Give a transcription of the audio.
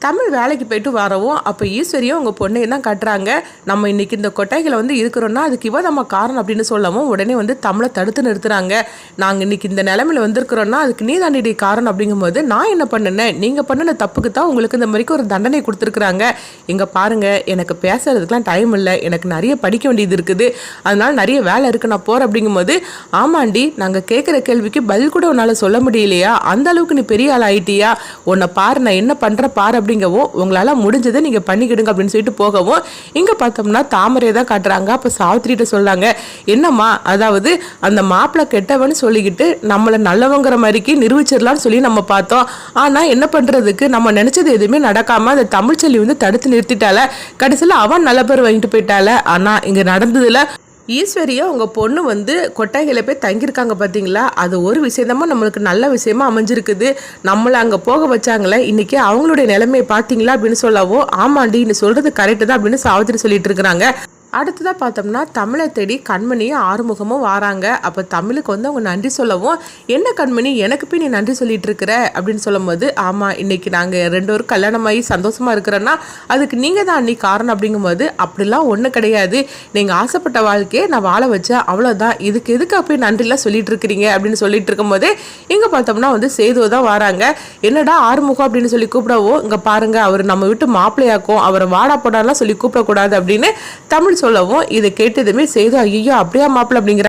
தமிழ் வேலைக்கு போயிட்டு வரவும் அப்போ ஈஸ்வரியும் உங்கள் பொண்ணையும் தான் கட்டுறாங்க. நம்ம இன்னைக்கு இந்த கொட்டைகளை வந்து இருக்கிறோன்னா அதுக்கு இவ நம்ம காரணம் அப்படின்னு சொல்லவும் உடனே வந்து தமிழை தடுத்து நிறுத்துறாங்க. நாங்கள் இன்னைக்கு இந்த நிலைமையில வந்திருக்கிறோன்னா அதுக்கு நீ தாண்டிய காரணம் அப்படிங்கும்போது நான் என்ன பண்ணினேன், நீங்கள் பண்ணின தப்புக்கு தான் உங்களுக்கு இந்த மாதிரிக்கு ஒரு தண்டனை கொடுத்துருக்குறாங்க. இங்கே பாருங்கள், எனக்கு பேசுறதுக்கெலாம் டைம் இல்லை, எனக்கு நிறைய படிக்க வேண்டியது இருக்குது, அதனால நிறைய வேலை இருக்குது, நான் போகிறேன் அப்படிங்கும்போது ஆமாண்டி நாங்கள் கேட்குற கேள்விக்கு பதில் கூட உன்னால் சொல்ல முடியலையா, அந்த அளவுக்கு நீ பெரிய ஆள் ஆயிட்டியா, உன்னை பாரு நான் என்ன பண்ணுற பாரு அப்படிங்கவும் உங்களால் முடிஞ்சதை நீங்கள் பண்ணிக்கிடுங்க அப்படின்னு சொல்லிட்டு போகவும் இங்கே பார்த்தோம்னா தாமரையை தான் காட்டுறாங்க. அப்போ சாவித்திரிகிட்ட சொல்கிறாங்க, என்னம்மா அதாவது அந்த மாப்பிள்ளை கெட்டவன்னு சொல்லிக்கிட்டு நம்மளை நல்லவங்கிற மாதிரிக்கு நிரூபிச்சிடலான்னு சொல்லி நம்ம பார்த்தோம். ஆனால் என்ன பண்ணுறதுக்கு நம்ம நினச்சது எதுவுமே நடக்காமல் அந்த தமிழ்ச்செல்வி வந்து தடுத்து நிறுத்திட்டால, கடைசியில் அவன் நல்ல பேர் வாங்கிட்டு போயிட்டால. ஆனால் இங்கே நடந்ததில் ஈஸ்வரியா உங்கள் பொண்ணு வந்து கொட்டாய்களை போய் தங்கியிருக்காங்க பார்த்தீங்களா, அது ஒரு விஷயமா நம்மளுக்கு நல்ல விஷயமா அமைஞ்சிருக்குது. நம்மளை அங்கே போக வச்சாங்களே, இன்றைக்கி அவங்களுடைய நிலைமையை பார்த்தீங்களா அப்படின்னு சொல்லவோ ஆமாண்டி நீ சொல்கிறது கரெக்டு தான் அப்படின்னு சாவித்திரி சொல்லிட்டு இருக்கிறாங்க. அடுத்ததாக பார்த்தோம்னா தமிழை தேடி கண்மணியும் ஆறுமுகமும் வராங்க. அப்போ தமிழுக்கு வந்து அவங்க நன்றி சொல்லவும், என்ன கண்மணி எனக்கு போய் நீ நன்றி சொல்லிட்டு இருக்கிற அப்படின்னு சொல்லும் போது, ஆமாம் இன்னைக்கு நாங்கள் 2 பேரும் கல்யாணமாகி சந்தோஷமாக இருக்கிறோன்னா அதுக்கு நீங்கள் தான் அன்னி காரணம் அப்படிங்கும்போது, அப்படிலாம் ஒன்றும் கிடையாது, நீங்கள் ஆசைப்பட்ட வாழ்க்கையை நான் வாழ வச்சேன் அவ்வளோதான், இதுக்கு எதுக்கு போய் நன்றிலாம் சொல்லிட்டு இருக்கிறீங்க அப்படின்னு சொல்லிட்டு இருக்கும்போது இங்கே பார்த்தோம்னா வந்து சேது தான் வராங்க. என்னடா ஆறுமுகம் அப்படின்னு சொல்லி கூப்பிடவோ, இங்கே பாருங்கள் அவர் நம்ம விட்டு மாப்பிள்ளையாக்கும், அவரை வாடா போடாலாம் சொல்லி கூப்பிடக்கூடாது அப்படின்னு தமிழ் சொல்லவும் இதை கேட்டதுமே சேது ஐயோ அப்படியா மாப்பிள்ளை அப்படிங்கிற